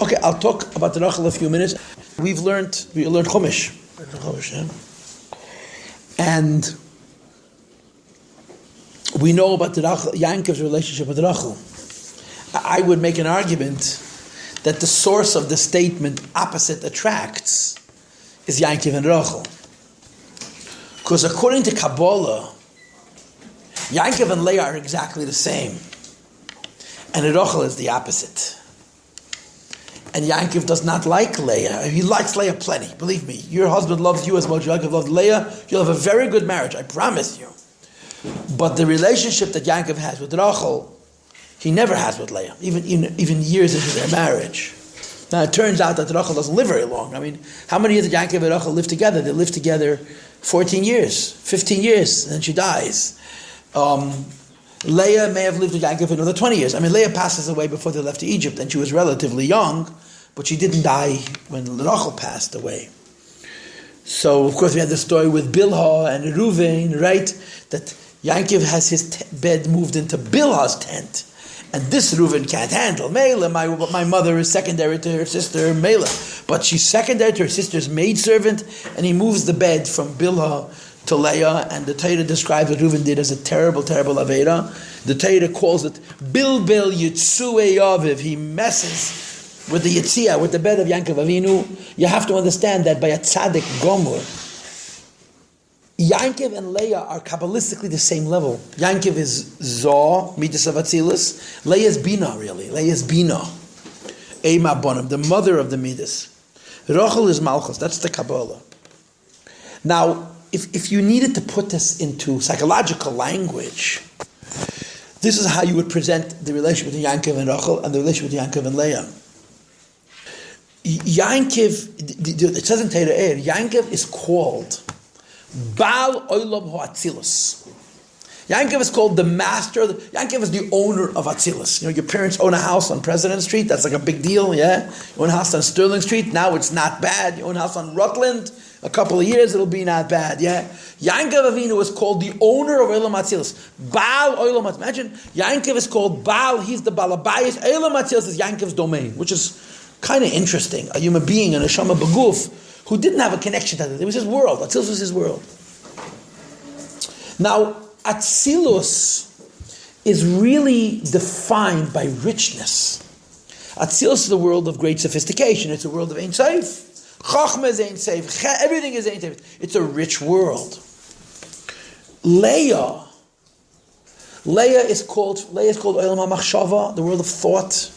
Okay, I'll talk about the Rochel a few minutes. We learned Chumash, yeah? And we know about the Rochel, Yankov's relationship with Rochel. I would make an argument that the source of the statement "opposite attracts" is Yankov and Rochel, because according to Kabbalah, Yankov and Leah are exactly the same, and Rochel is the opposite. And Yankov does not like Leah. He likes Leah plenty. Believe me, your husband loves you as much as Yankov loves Leah. You'll have a very good marriage, I promise you. But the relationship that Yankov has with Rochel, he never has with Leah, even years into their marriage. Now it turns out that Rochel doesn't live very long. I mean, how many years did Yankov and Rochel live together? They lived together 14 years, 15 years, and then she dies. Leah may have lived with Yankov for another 20 years. I mean, Leah passes away before they left Egypt, and she was relatively young, but she didn't die when Rochel passed away. So, of course, we had the story with Bilhah and Reuven, right? That Yankov has his bed moved into Bilhah's tent, and this Reuven can't handle. Mela, my mother is secondary to her sister Mela, but she's secondary to her sister's maidservant, and he moves the bed from Bilhah to Leah, and the Torah describes what Reuven did as a terrible, terrible Avera. The Torah calls it Bilbil Yitzue Yaviv. He messes with the Yitzia, with the bed of Yankov Avinu. You have to understand that by a tzaddik gomor, Yankov and Leah are kabbalistically the same level. Yankov is Zoh, Midas of Atzilus. Leah is Bina, really. Leah is Bina. Eima Bonim, the mother of the Midas. Rochel is Malchus. That's the Kabbalah. Now, if you needed to put this into psychological language, this is how you would present the relationship between Yankov and Rochel and the relationship between Yankov and Leah. Yankov, it says in Torah, Yankov is called Baal Olam Ha'atzilus. Yankov is called the master. Yankov is the owner of Atzilus. You know, your parents own a house on President Street. That's like a big deal, yeah? You own a house on Sterling Street. Now it's not bad. You own a house on Rutland. A couple of years, it'll be not bad, yeah? Yankov Avinu is called the owner of Olam Atzilus. Baal Olam Atzilus. Imagine, Yankov is called Baal. He's the Balabayas. Olam Atzilus is Yankov's domain, which is kind of interesting. A human being, an Neshama Beguf, who didn't have a connection to it. It was his world. Atzilus was his world. Now, Atzilus is really defined by richness. Atzilus is the world of great sophistication. It's a world of Ein Sof. Chachma is Ein Sof. Everything is Ein Sof. It's a rich world. Leah is called Olam HaMachshava, the world of thought.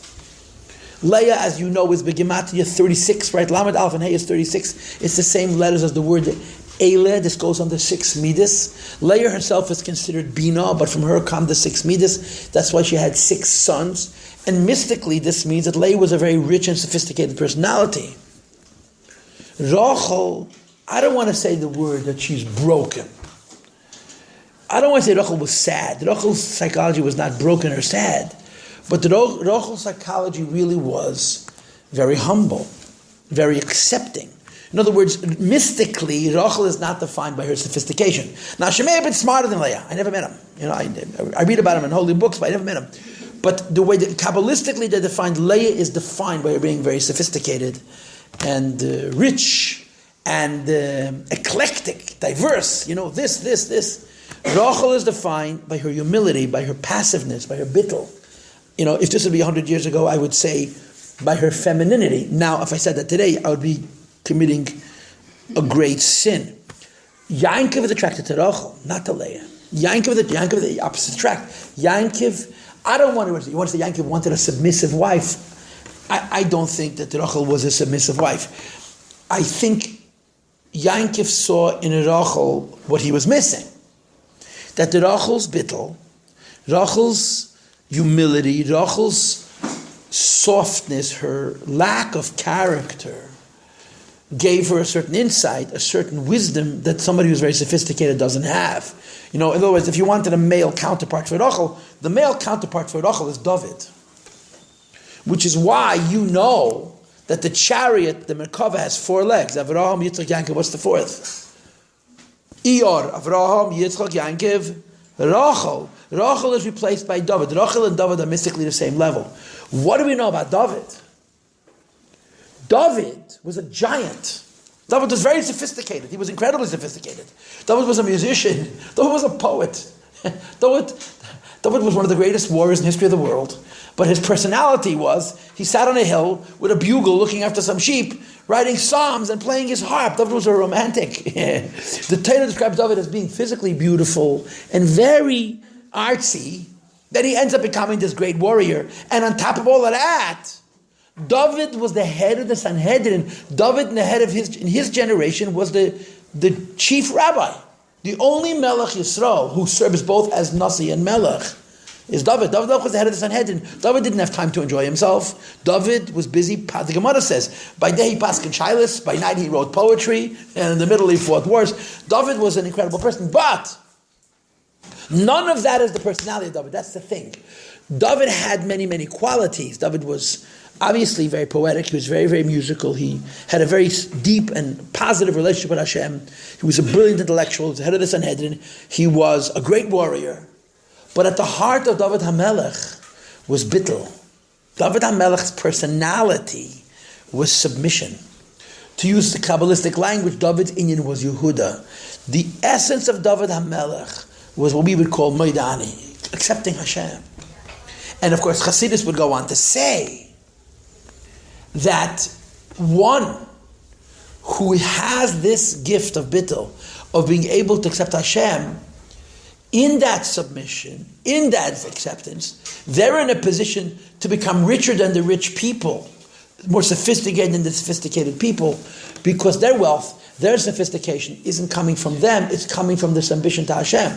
Leah, as you know, is Begematria 36, right? Lamed Alf and Hey is 36. It's the same letters as the word Eile. This goes on the 6 Midas. Leah herself is considered Bina, but from her come the 6 Midas. That's why she had 6 sons. And mystically, this means that Leah was a very rich and sophisticated personality. Rochel, I don't want to say the word that she's broken. I don't want to say Rochel was sad. Rochel's psychology was not broken or sad. But the Rochel's psychology really was very humble, very accepting. In other words, mystically, Rochel is not defined by her sophistication. Now, she may have been smarter than Leah. I never met him. You know, I read about him in holy books, but I never met him. But the way that Kabbalistically they defined Leah is defined by her being very sophisticated and rich and eclectic, diverse. You know, this. Rochel is defined by her humility, by her passiveness, by her bittul. You know, if this would be 100 years ago, I would say by her femininity. Now, if I said that today, I would be committing a great sin. Yankov is attracted to Rochel, not to Leah. Yankov is the opposite attract. Yankov, I don't want to. You want to say Yankov wanted a submissive wife? I don't think that Rochel was a submissive wife. I think Yankov saw in Rochel what he was missing. That the Rochel's bittul, Rochel's humility, Rochel's softness, her lack of character, gave her a certain insight, a certain wisdom that somebody who's very sophisticated doesn't have. You know, in other words, if you wanted a male counterpart for Rochel, the male counterpart for Rochel is David. Which is why you know that the chariot, the Merkava, has 4 legs. Avraham, Yitzchak, Yankov, what's the 4th? Iyar, Avraham, Yitzchak, Yankov, Rochel. Rochel is replaced by David. Rochel and David are mystically the same level. What do we know about David? David was a giant. David was very sophisticated. He was incredibly sophisticated. David was a musician. David was a poet. David was one of the greatest warriors in the history of the world. But his personality was, he sat on a hill with a bugle looking after some sheep, writing psalms and playing his harp. David was a romantic. The Torah describes David as being physically beautiful and very artsy. Then he ends up becoming this great warrior. And on top of all of that, David was the head of the Sanhedrin. David, in his generation, was the chief rabbi. The only Melech Yisrael who serves both as Nasi and Melech is David. David was the head of the Sanhedrin. David didn't have time to enjoy himself. David was busy. The Gemara says, by day he passed in Shilas, by night he wrote poetry, and in the middle he fought wars. David was an incredible person, but none of that is the personality of David. That's the thing. David had many, many qualities. David was obviously very poetic. He was very, very musical. He had a very deep and positive relationship with Hashem. He was a brilliant intellectual. He was the head of the Sanhedrin. He was a great warrior. But at the heart of David HaMelech was bittul. David HaMelech's personality was submission. To use the Kabbalistic language, David's inyan was Yehuda. The essence of David HaMelech was what we would call Moidani, accepting Hashem. And of course, Chassidus would go on to say that one who has this gift of bittul, of being able to accept Hashem, in that submission, in that acceptance, they're in a position to become richer than the rich people, more sophisticated than the sophisticated people, because their wealth, their sophistication isn't coming from them, it's coming from this ambition to Hashem.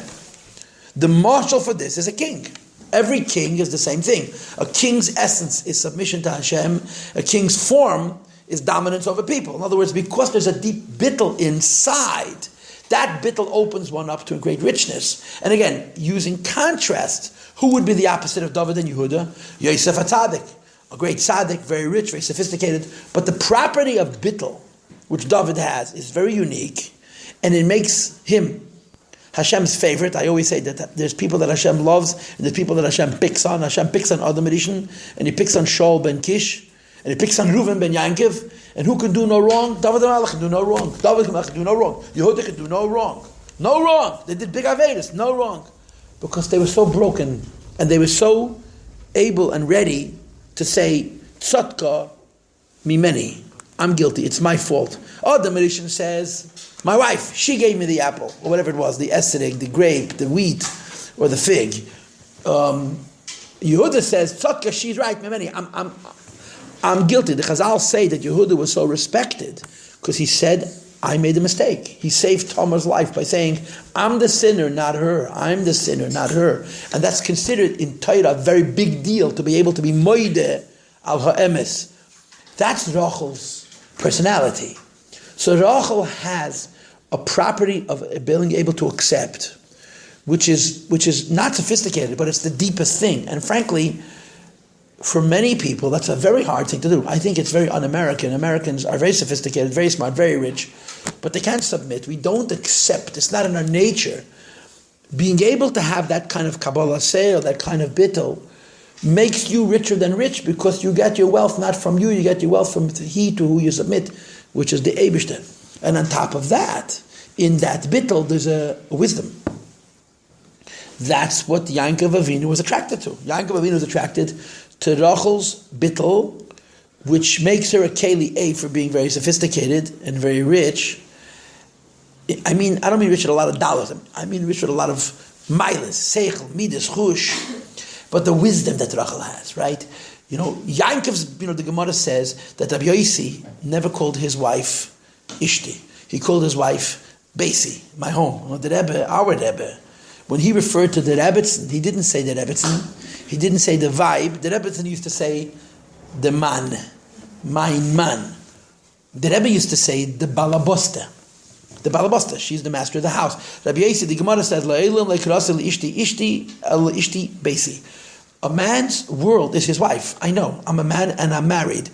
The marshal for this is a king. Every king is the same thing. A king's essence is submission to Hashem. A king's form is dominance over people. In other words, because there's a deep bittul inside, that bittul opens one up to a great richness. And again, using contrast, who would be the opposite of David and Yehuda? Yosef HaTzadik, a great tzaddik, very rich, very sophisticated. But the property of bittul, which David has, is very unique, and it makes him Hashem's favorite. I always say that there's people that Hashem loves, and there's people that Hashem picks on. Hashem picks on Adam Rishon, and he picks on Shaul ben Kish, and he picks on Reuven ben Yankiv. And who can do no wrong? David HaMelech can do no wrong. David HaMelech can do no wrong. Yehuda can do no wrong. No wrong. They did big Avedas. No wrong. Because they were so broken, and they were so able and ready to say, Tzadka mimeni. I'm guilty. It's my fault. Adam Rishon says, my wife, she gave me the apple, or whatever it was, the esrog, the grape, the wheat, or the fig. Yehuda says, Tzadka, she's right, mimeni. I'm guilty. The Chazal say that Yehuda was so respected because he said, I made a mistake. He saved Tamar's life by saying, I'm the sinner, not her. I'm the sinner, not her. And that's considered in Torah a very big deal, to be able to be moide al ha'emes. That's Rochel's personality. So Rochel has a property of being able to accept, which is not sophisticated, but it's the deepest thing. And frankly, for many people, that's a very hard thing to do. I think it's very un-American. Americans are very sophisticated, very smart, very rich, but they can't submit. We don't accept. It's not in our nature. Being able to have that kind of Kabbalah sale, that kind of bittul, makes you richer than rich, because you get your wealth not from you get your wealth from he to who you submit, which is the Eibishter. And on top of that, in that bittul, there's a wisdom. That's what Yaakov Avinu was attracted to. Yaakov Avinu was attracted to Rachel's bittul, which makes her a Keli A for being very sophisticated and very rich. I mean, I don't mean rich with a lot of dollars. I mean rich with a lot of milas, seichel, midas, chush. But the wisdom that Rachel has, right? Yankov's, the Gemara says that Rabbi Yossi never called his wife Ishti. He called his wife Basi, my home. The Rebbe, our Rebbe. When he referred to the Rebbetzin, he didn't say the Rebbetzin. He didn't say the vibe. The Rebbetzin used to say the man, mein man. The Rebbe used to say the balabosta. The balabosta, she's the master of the house. Rabbi Yossi, the Gemara says, La'ilam le'krasel ishti basi. A man's world is his wife. I know, I'm a man and I'm married.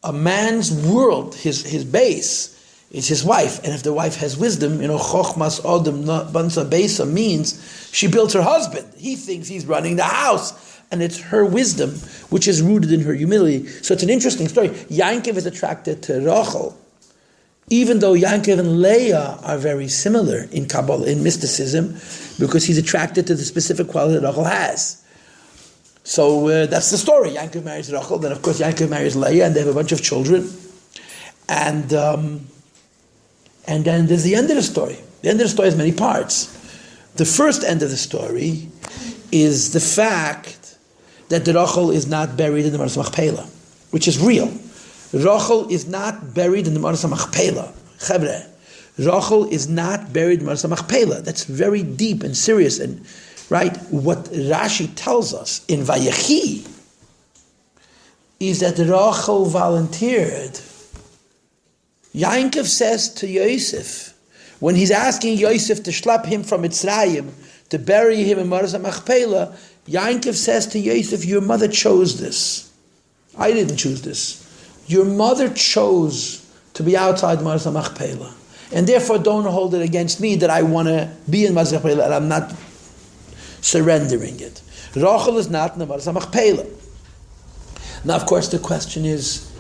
A man's world, his base, is his wife. And if the wife has wisdom, chochmas odem bansa besa means she built her husband. He thinks he's running the house. and it's her wisdom which is rooted in her humility. So it's an interesting story. Yaakov is attracted to Rochel, even though Yaakov and Leah are very similar in Kabbalah, in mysticism, because he's attracted to the specific quality that Rochel has. So that's the story. Yaakov marries Rochel, then of course Yaakov marries Leah, and they have a bunch of children. And then there's the end of the story. The end of the story has many parts. The first end of the story is the fact that the Rochel is not buried in the Maras Machpelah, which is real. Rochel is not buried in the Maras Machpelah. Chevre, Rochel is not buried in the Maras Machpelah. That's very deep and serious. And right, what Rashi tells us in Vayechi is that Rochel volunteered. Yaakov says to Yosef, when he's asking Yosef to schlep him from Mitzrayim, to bury him in Maras Machpelah, Yaakov says to Yosef, your mother chose this. I didn't choose this. Your mother chose to be outside Maras Machpelah, and therefore don't hold it against me that I want to be in Maras Machpelah and I'm not surrendering it. Rochel is not in the Maras Machpelah. Now, of course, the question is,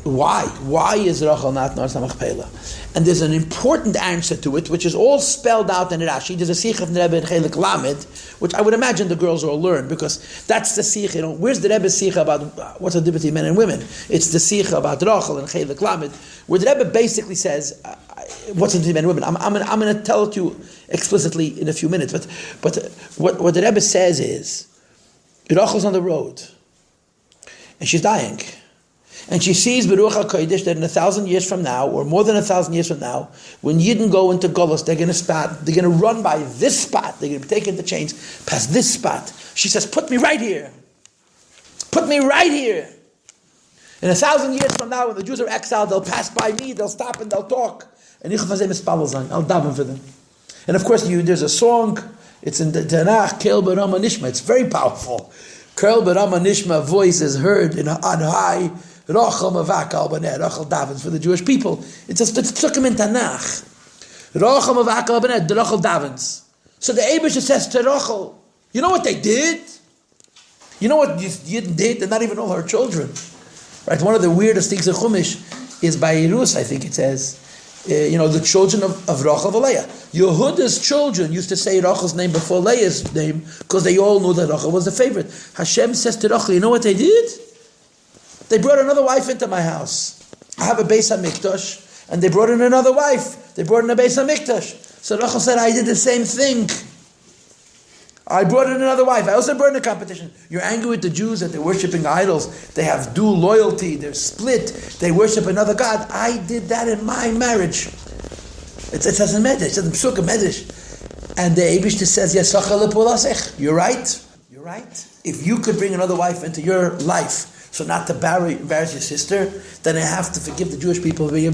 why? Why is Rochel not in Maras Machpelah? And there's an important answer to it, which is all spelled out in Rashi. There's a Sikha from the Rebbe in Chelik Lamed, which I would imagine the girls will learn, because that's the Sikha. Where's the Rebbe's Sikha about what's the difference between men and women? It's the Sikha about Rochel and Chelik Lamed, where the Rebbe basically says, what's the difference between men and women? I'm going to tell it to you explicitly in a few minutes, but what the Rebbe says is, Rochel's on the road, and she's dying. And she sees Beruach HaKodesh that in 1,000 years from now, or more than 1,000 years from now, when Yidden go into Golos, they're going to run by this spot. They're going to be taken the chains past this spot. She says, put me right here. Put me right here. In 1,000 years from now, when the Jews are exiled, they'll pass by me, they'll stop and they'll talk. And I'll daven for them. And of course, there's a song, it's in the Tanakh, Kel B'Rama Nishma. It's very powerful. Kel B'Rama Nishma voice is heard on high. Rochel davens for the Jewish people. It's Tzukim in Tanakh. Rochel mavakal b'nei, the Rochel davens. So the Eibusha says to Rochel, you know what they did? You know what you did? They're not even all her children. Right? One of the weirdest things in Chumash is by Yerus, I think it says, the children of Rochel and Leah. Yehuda's children used to say Rochel's name before Leah's name because they all knew that Rochel was the favorite. Hashem says to Rochel, you know what they did? They brought another wife into my house. I have a Beis HaMikdash, and they brought in another wife. They brought in a Beis HaMikdash. So Rachel said, I did the same thing. I brought in another wife. I also brought in a competition. You're angry with the Jews that they're worshipping idols. They have dual loyalty. They're split. They worship another God. I did that in my marriage. It says in Medrash. It says in Psukah Medrash. And the Eibishter says, you're right. You're right. If you could bring another wife into your life, so not to embarrass your sister, then I have to forgive the Jewish people. And he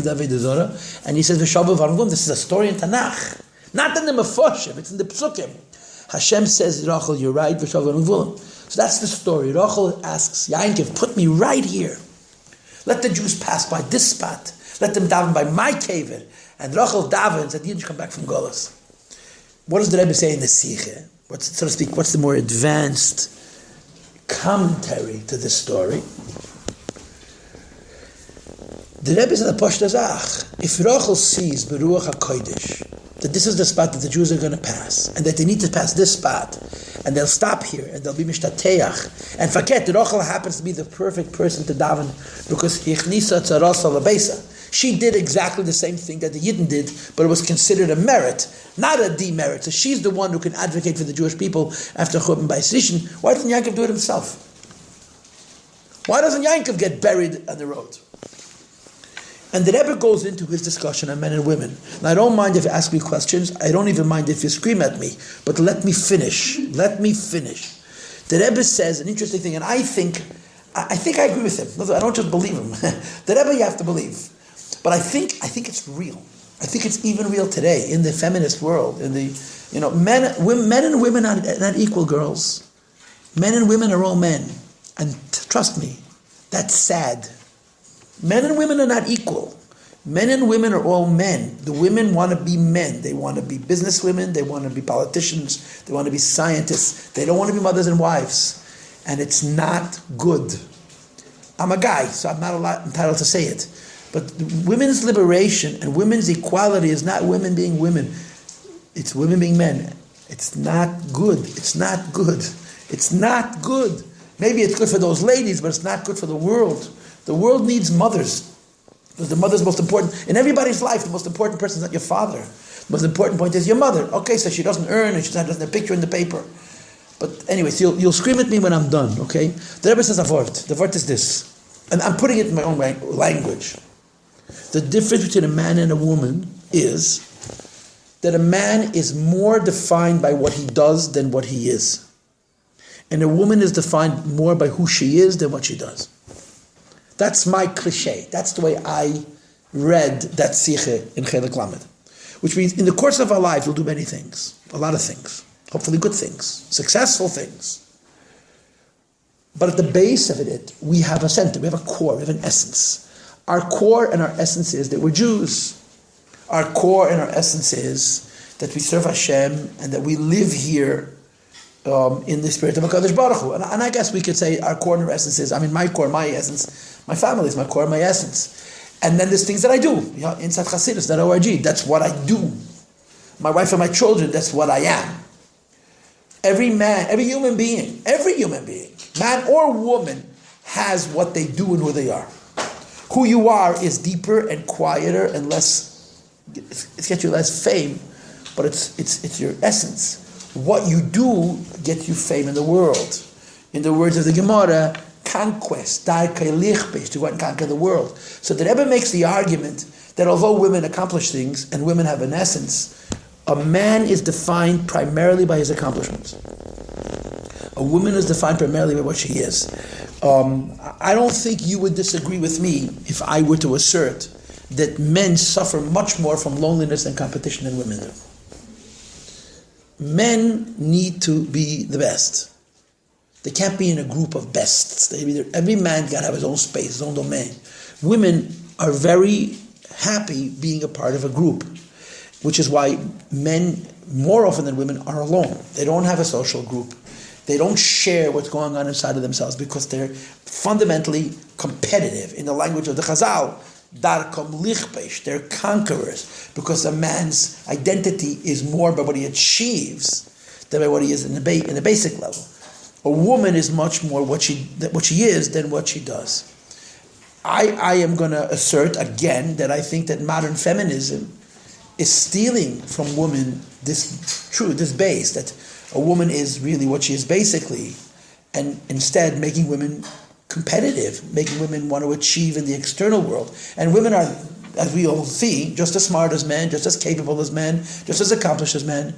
says, this is a story in Tanakh. Not in the Mefoshim, it's in the Psukim. Hashem says, Rochel, you're right. So that's the story. Rochel asks, Yaakov, put me right here. Let the Jews pass by this spot. Let them daven by my kever. And Rochel davens, and Yidden come back from Golos. What does the Rebbe say in the Sikha? What's the more advanced commentary to this story? The Rebbe says, if Rochel sees Beruach HaKodesh that this is the spot that the Jews are going to pass, and that they need to pass this spot, and they'll stop here, and they'll be mishtateach, and forget that Rochel happens to be the perfect person to daven, because Yichnisa Tzarasa Labeisa. She did exactly the same thing that the Yidden did, but it was considered a merit, not a demerit. So she's the one who can advocate for the Jewish people after Churban Bayis Rishon. Why doesn't Yaakov do it himself? Why doesn't Yaakov get buried on the road? And the Rebbe goes into his discussion on men and women. Now, I don't mind if you ask me questions. I don't even mind if you scream at me. But let me finish. Let me finish. The Rebbe says an interesting thing, and I think I agree with him. I don't just believe him. The Rebbe you have to believe. But I think it's real. I think it's even real today in the feminist world. In the men and women are not equal, girls. Men and women are all men, and trust me, that's sad. Men and women are not equal. Men and women are all men. The women want to be men. They want to be businesswomen. They want to be politicians. They want to be scientists. They don't want to be mothers and wives. and it's not good. I'm a guy, so I'm not entitled to say it. But women's liberation and women's equality is not women being women. It's women being men. It's not good. It's not good. It's not good. Maybe it's good for those ladies, but it's not good for the world. The world needs mothers. Because the mother's most important. In everybody's life, the most important person is not your father. The most important point is your mother. Okay, so she doesn't earn and she doesn't have a picture in the paper. But anyways, you'll scream at me when I'm done, okay? The Rebbe says a vort. The vort is this. And I'm putting it in my own language. The difference between a man and a woman is that a man is more defined by what he does than what he is. And a woman is defined more by who she is than what she does. That's my cliche. That's the way I read that Sikhe in Chelek Lamed. Which means in the course of our lives we'll do many things. A lot of things. Hopefully good things. Successful things. But at the base of it, we have a center. We have a core. We have an essence. Our core and our essence is that we're Jews. Our core and our essence is that we serve Hashem and that we live here in the spirit of HaKadosh Baruch Hu. And I guess we could say our core and our essence is, my core, my essence, my family is my core and my essence. And then there's things that I do. Inside Chassidus.org, that's what I do. My wife and my children, that's what I am. Every man, every human being, man or woman, has what they do and who they are. Who you are is deeper and quieter and less, it gets you less fame, but it's your essence. What you do gets you fame in the world. In the words of the Gemara, conquest, to go out and conquer the world. So the Rebbe makes the argument that although women accomplish things and women have an essence, a man is defined primarily by his accomplishments. A woman is defined primarily by what she is. I don't think you would disagree with me if I were to assert that men suffer much more from loneliness and competition than women do. Men need to be the best. They can't be in a group of bests. Every man got to have his own space, his own domain. Women are very happy being a part of a group, which is why men, more often than women, are alone. They don't have a social group. They don't share what's going on inside of themselves because they're fundamentally competitive. In the language of the Chazal, darkom lichpesh, they're conquerors, because a man's identity is more by what he achieves than by what he is in the basic level. A woman is much more what she is than what she does. I am going to assert again that I think that modern feminism is stealing from women this base, that a woman is really what she is basically, and instead making women competitive, making women want to achieve in the external world. And women are, as we all see, just as smart as men, just as capable as men, just as accomplished as men,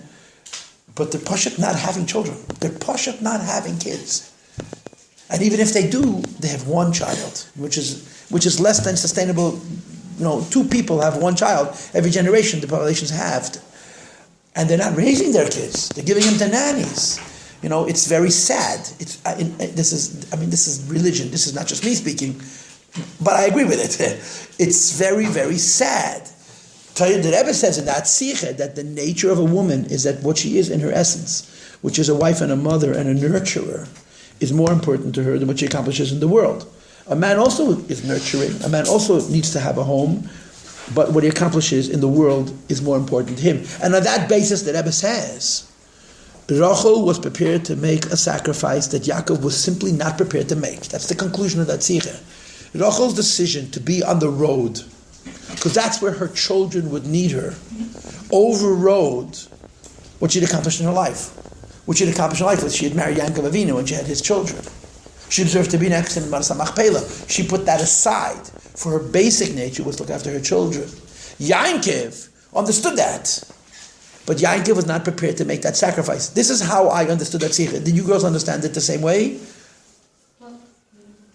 but they're pashut not having children. They're pashut not having kids. And even if they do, they have one child, which is less than sustainable. Two people have one child. Every generation, the population's halved. And they're not raising their kids. They're giving them to nannies. It's very sad. This is religion. This is not just me speaking, but I agree with it. It's very, very sad. The Rebbe says in that Sikhe that the nature of a woman is that what she is in her essence, which is a wife and a mother and a nurturer, is more important to her than what she accomplishes in the world. A man also is nurturing. A man also needs to have a home, but what he accomplishes in the world is more important to him. And on that basis, the Rebbe says, Rochel was prepared to make a sacrifice that Yaakov was simply not prepared to make. That's the conclusion of that Sikhe. Rochel's decision to be on the road, because that's where her children would need her, overrode what she'd accomplished in her life. What she'd accomplished in her life was she had married Yaakov Avinu and she had his children. She deserved to be next to him in Maras HaMachpelah. She put that aside. For her basic nature was to look after her children. Yaakov understood that. But Yaakov was not prepared to make that sacrifice. This is how I understood that Sikhe. Did you girls understand it the same way?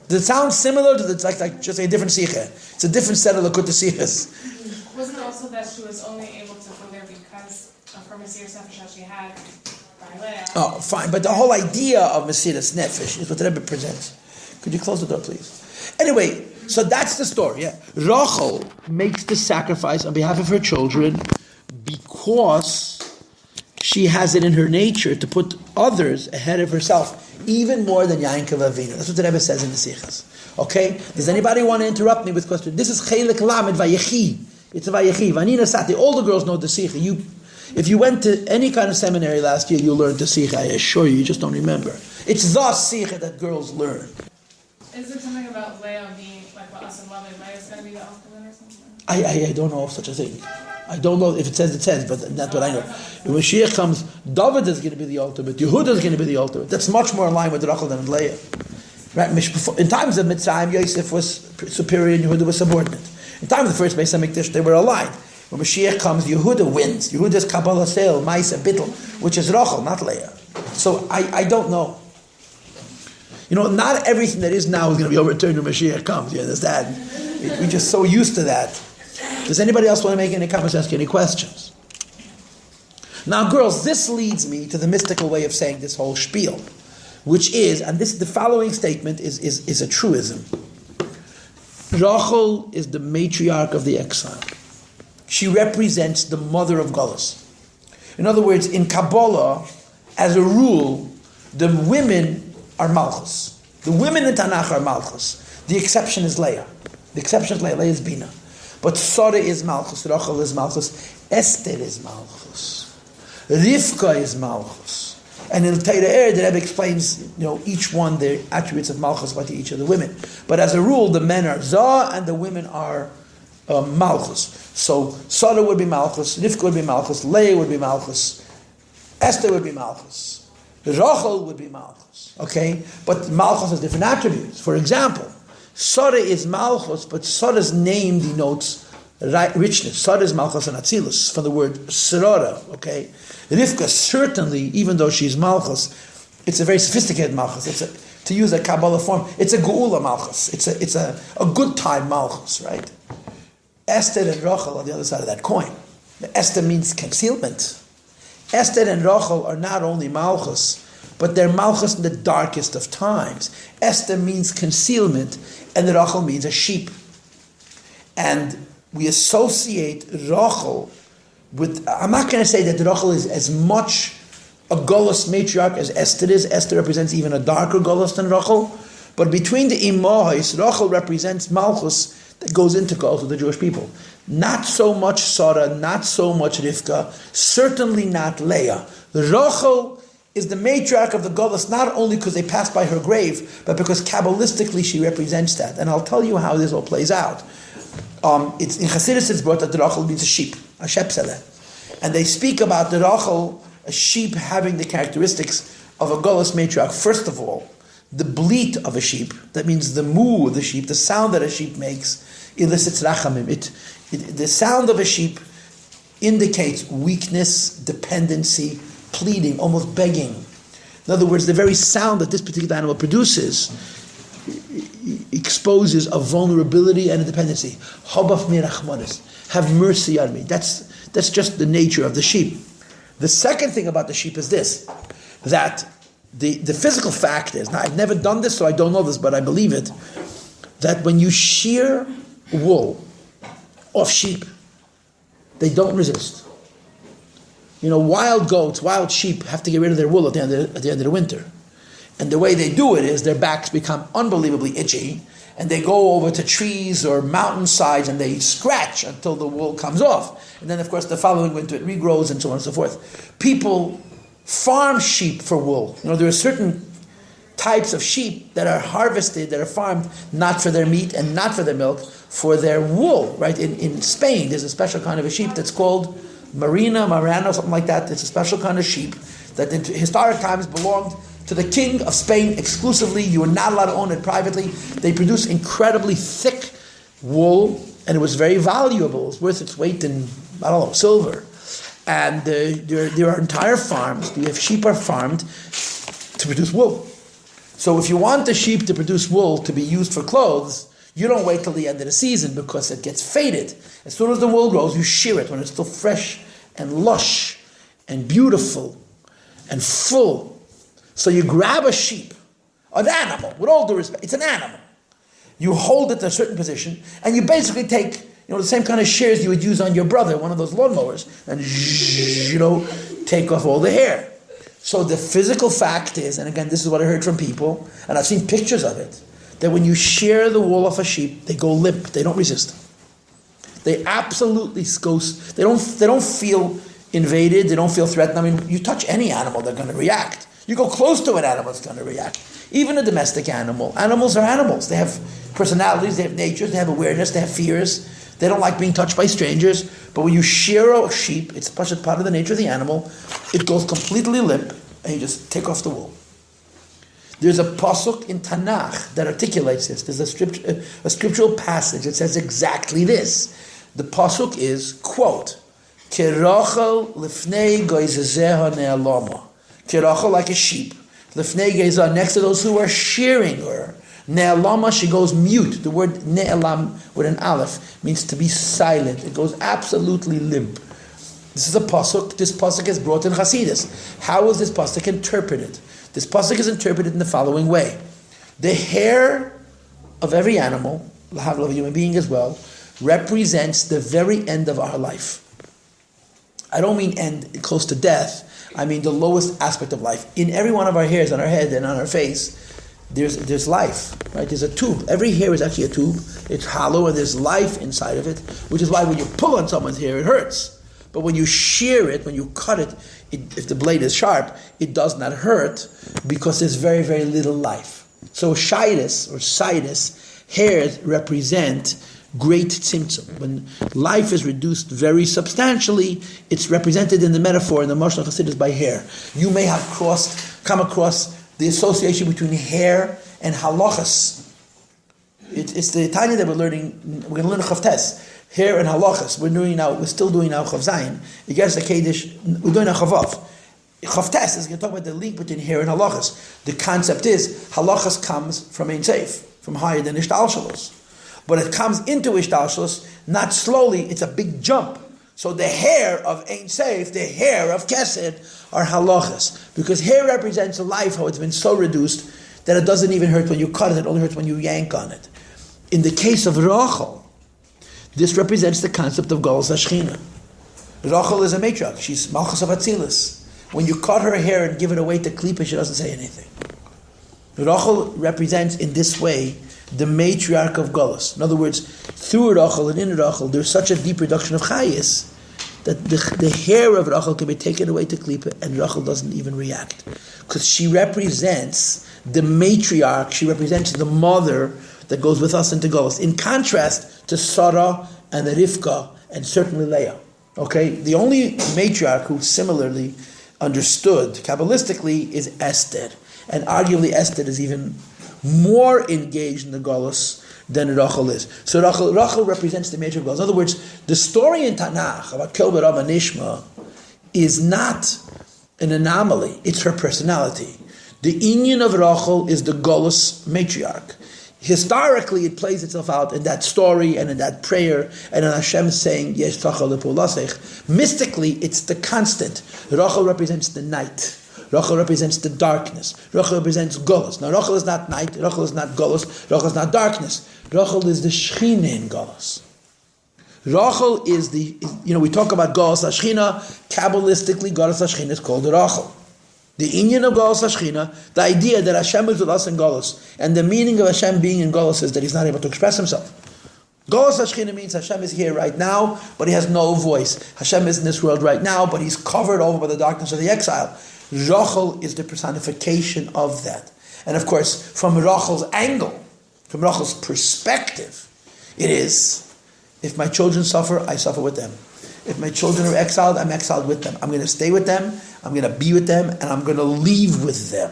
Does it sound similar to like just a different Sikhe? It's a different set of Lakut Siches. Wasn't it also that she was only able to go there because of her Mesiras Nefesh she had by Leah? Oh, fine. But the whole idea of Mesiras Nefesh is what the Rebbe presents. Could you close the door, please? Anyway, so that's the story. Yeah, Rochel makes the sacrifice on behalf of her children because she has it in her nature to put others ahead of herself. even more than Yankov Avinu. That's what the Rebbe says in the Sichas. Okay? Does anybody want to interrupt me with question? This is Chelik Lamed Vayechi. It's a Vayechi. Vanina Sati. All the girls know the Sicha. If you went to any kind of seminary last year, you learned the Sicha. I assure you just don't remember. It's the Sicha that girls learn. Is there something about Leah being like what us and Leah's going to be the ultimate or something? I don't know of such a thing. I don't know if it says, but that's what I know. When Mashiach comes, David is going to be the ultimate. Yehuda is going to be the ultimate. That's much more in line with Rochel than Leah. Right? In times of Mitzrayim, Yosef was superior and Yehuda was subordinate. In time of the first Beis HaMikdash, they were aligned. When Mashiach comes, Yehuda wins. Yehuda is Kabbalah Seil, Maisa Bittel, which is Rochel, not Leah. So I don't know. Not everything that is now is going to be overturned when Mashiach comes. You understand? We're just so used to that. Does anybody else want to make any comments, ask any questions? Now, girls, this leads me to the mystical way of saying this whole spiel, which is, and the following statement is a truism. Rochel is the matriarch of the exile. She represents the mother of Golus. In other words, in Kabbalah, as a rule, the women are Malchus. The women in Tanakh are Malchus. The exception is Leah. Leah is Bina. But Sarah is Malchus, Rochel is Malchus, Esther is Malchus, Rivka is Malchus. And in the Torah, the Rebbe explains, each one the attributes of Malchus by each of the women. But as a rule, the men are Zah and the women are Malchus. So Sarah would be Malchus, Rivka would be Malchus, Leah would be Malchus, Esther would be Malchus, Rochel would be Malchus. Okay? But Malchus has different attributes. For example, Sarah is Malchus, but Sarah's name denotes richness. Sarah is Malchus and Atzilus, from the word Sarora, okay? Rivka, certainly, even though she's Malchus, it's a very sophisticated Malchus. To use a Kabbalah form, it's a Geula Malchus. It's a good time Malchus, right? Esther and Rochel on the other side of that coin. Esther means concealment. Esther and Rochel are not only Malchus, but they're Malchus in the darkest of times. Esther means concealment, and the Rochel means a sheep. And we associate Rochel with, I'm not going to say that Rochel is as much a Golus matriarch as Esther is. Esther represents even a darker Golus than Rochel. But between the Imahis, Rochel represents Malchus that goes into Golus of the Jewish people. Not so much Sarah, not so much Rivka, certainly not Leah. Rochel is the matriarch of the Golus, not only because they passed by her grave, but because Kabbalistically she represents that. And I'll tell you how this all plays out. It's in Chassidus it's brought that the Rochel means a sheep, a shepsele. And they speak about the Rochel, a sheep having the characteristics of a Golus matriarch. First of all, the bleat of a sheep, that means the moo of the sheep, the sound that a sheep makes, elicits rachamim. The sound of a sheep indicates weakness, dependency, pleading, almost begging. In other words, the very sound that this particular animal produces exposes a vulnerability and a dependency. Habaf mi rachmanis, have mercy on me. That's just the nature of the sheep. The second thing about the sheep is this, that the physical fact is, now I've never done this, so I don't know this, but I believe it, that when you shear wool off sheep, they don't resist. Wild goats, wild sheep have to get rid of their wool at the end of the winter. And the way they do it is their backs become unbelievably itchy, and they go over to trees or mountainsides and they scratch until the wool comes off. And then, of course, the following winter it regrows and so on and so forth. People farm sheep for wool. There are certain types of sheep that are harvested, that are farmed, not for their meat and not for their milk, for their wool, right? In Spain, there's a special kind of a sheep that's called Marano, something like that. It's a special kind of sheep that in historic times belonged to the king of Spain exclusively. You were not allowed to own it privately. They produce incredibly thick wool, and it was very valuable. It was worth its weight in, silver. And there are entire farms. Sheep are farmed to produce wool. So if you want the sheep to produce wool to be used for clothes, you don't wait till the end of the season because it gets faded. As soon as the wool grows, you shear it when it's still fresh and lush and beautiful and full. So you grab a sheep, an animal, with all due respect, it's an animal. You hold it to a certain position, and you basically take, the same kind of shears you would use on your brother, one of those lawnmowers, and, take off all the hair. So the physical fact is, and again, this is what I heard from people, and I've seen pictures of it, that when you shear the wool off a sheep, they go limp. They don't resist. They absolutely go. They don't feel invaded. They don't feel threatened. I mean, you touch any animal, they're going to react. You go close to an animal, it's going to react. Even a domestic animal. Animals are animals. They have personalities. They have natures. They have awareness. They have fears. They don't like being touched by strangers. But when you shear a sheep, it's part of the nature of the animal. It goes completely limp, and you just take off the wool. There's a pasuk in Tanakh that articulates this. There's a scriptural passage that says exactly this. The pasuk is, quote, "Kerachel lifnei goizezeha ne'alama." Kerachel, like a sheep. Lifnei geizah, next to those who are shearing her. Ne'alama, she goes mute. The word ne'alam with an aleph means to be silent. It goes absolutely limp. This is a pasuk. This pasuk is brought in Hasidus. How is this pasuk interpreted? This pasuk is interpreted in the following way. The hair of every animal, of a human being as well, represents the very end of our life. I don't mean end close to death. I mean the lowest aspect of life. In every one of our hairs on our head and on our face, there's life, right? There's a tube. Every hair is actually a tube. It's hollow and there's life inside of it, which is why when you pull on someone's hair, it hurts. But when you shear it, when you cut it, if the blade is sharp, it does not hurt because there's very, very little life. So shidus or sidus, hairs represent great tzimtzum. When life is reduced very substantially, it's represented in the metaphor in the Mashal Chassidus by hair. You may have come across the association between hair and halachas. It's the tiny that we're learning. We're going to learn Chavtes. Hair and halachas. We're still doing now Chav Zayin. You guess the Kaddish. We're doing now Chavav. Chavtes is going to talk about the link between hair and halachas. The concept is halachas comes from Ein Seif, from higher than Ishtalshalos. But it comes into Ishtalshalos not slowly. It's a big jump. So the hair of Ein Seif, the hair of Kesed, are halachas. Because hair represents a life, how it's been so reduced that it doesn't even hurt when you cut it, it only hurts when you yank on it. In the case of Rochel, this represents the concept of Golos HaShechina. Rochel is a matriarch. She's Malchus of Atzilus. When you cut her hair and give it away to Klippa, she doesn't say anything. Rochel represents in this way the matriarch of Golos. In other words, through Rochel and in Rochel, there's such a deep reduction of Chayis that the hair of Rochel can be taken away to Klippa and Rochel doesn't even react. Because she represents the matriarch, she represents the mother that goes with us into Golos. In contrast to Sarah and Rivka and certainly Leah. Okay? The only matriarch who similarly understood Kabbalistically is Esther. And arguably Esther is even more engaged in the Golos than Rochel is. So Rochel represents the matriarch of Golos. In other words, the story in Tanakh about Kel B'Rama Nishma is not an anomaly. It's her personality. The inyan of Rochel is the Golos matriarch. Historically, it plays itself out in that story and in that prayer and in Hashem saying, Yesh Tachal Lepulasech. Mystically, it's the constant. Rochel represents the night. Rochel represents the darkness. Rochel represents Golos. Now, Rochel is not night. Rochel is not Golos. Rochel is not darkness. Rochel is the Shechina in Golos. Rochel is we talk about Golos HaShechina. Kabbalistically, Golos HaShechina is called Rochel. The inyan of Golos HaShechina, the idea that Hashem is with us in Golos, and the meaning of Hashem being in Golos is that He's not able to express Himself. Golos HaShechina means Hashem is here right now, but He has no voice. Hashem is in this world right now, but He's covered over by the darkness of the exile. Rochel is the personification of that. And of course, from Rochel's angle, from Rochel's perspective, it is, if my children suffer, I suffer with them. If my children are exiled, I'm exiled with them. I'm going to stay with them, I'm going to be with them, and I'm going to leave with them.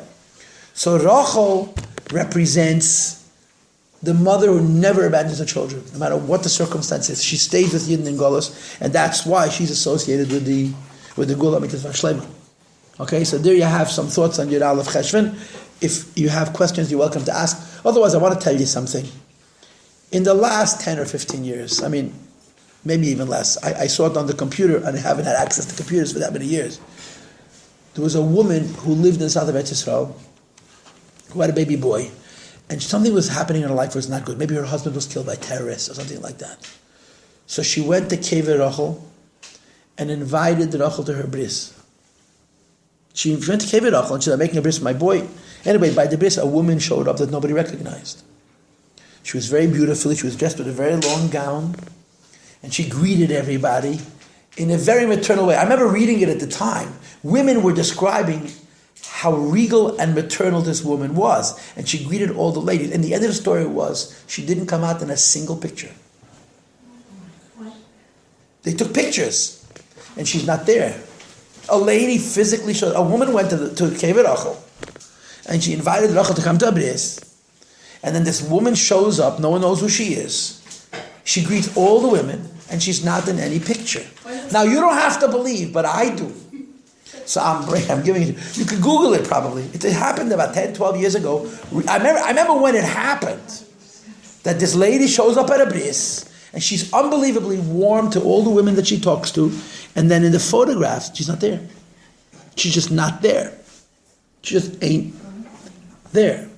So Rochel represents the mother who never abandons her children, no matter what the circumstances. She stays with Yidden and Golos, and that's why she's associated with the Gula Mitzvah Shlema. Okay, so there you have some thoughts on Yud Aleph Cheshvan. If you have questions, you're welcome to ask. Otherwise, I want to tell you something. In the last 10 or 15 years, maybe even less, I saw it on the computer, and I haven't had access to computers for that many years. There was a woman who lived in the south of Eretz Yisrael, who had a baby boy, and something was happening in her life was not good. Maybe her husband was killed by terrorists or something like that. So she went to Kever Rochel and invited Rochel to her bris. She went to Kever Rochel and she said, I'm making a bris for my boy. Anyway, by the bris, a woman showed up that nobody recognized. She was very beautiful. She was dressed with a very long gown. And she greeted everybody in a very maternal way. I remember reading it at the time. Women were describing how regal and maternal this woman was. And she greeted all the ladies. And the end of the story was, she didn't come out in a single picture. What? They took pictures. And she's not there. A lady physically showed, a woman went to Kever Rochel. And she invited Rochel to come to a bris. And then this woman shows up, no one knows who she is. She greets all the women, and she's not in any picture. Now, you don't have to believe, but I do. So I'm giving it, you can Google it probably. It happened about 10, 12 years ago. I remember when it happened, that this lady shows up at a bris, and she's unbelievably warm to all the women that she talks to, and then in the photographs, she's not there. She's just not there. She just ain't there.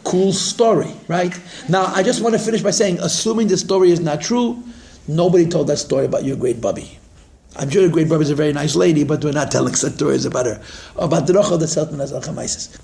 Cool story, right? Now, I just want to finish by saying, assuming this story is not true, nobody told that story about your great Bubby. I'm sure your great Bubby is a very nice lady, but we're not telling such stories about her. About the Rochel, the Sultan, as Al-Khamaisis.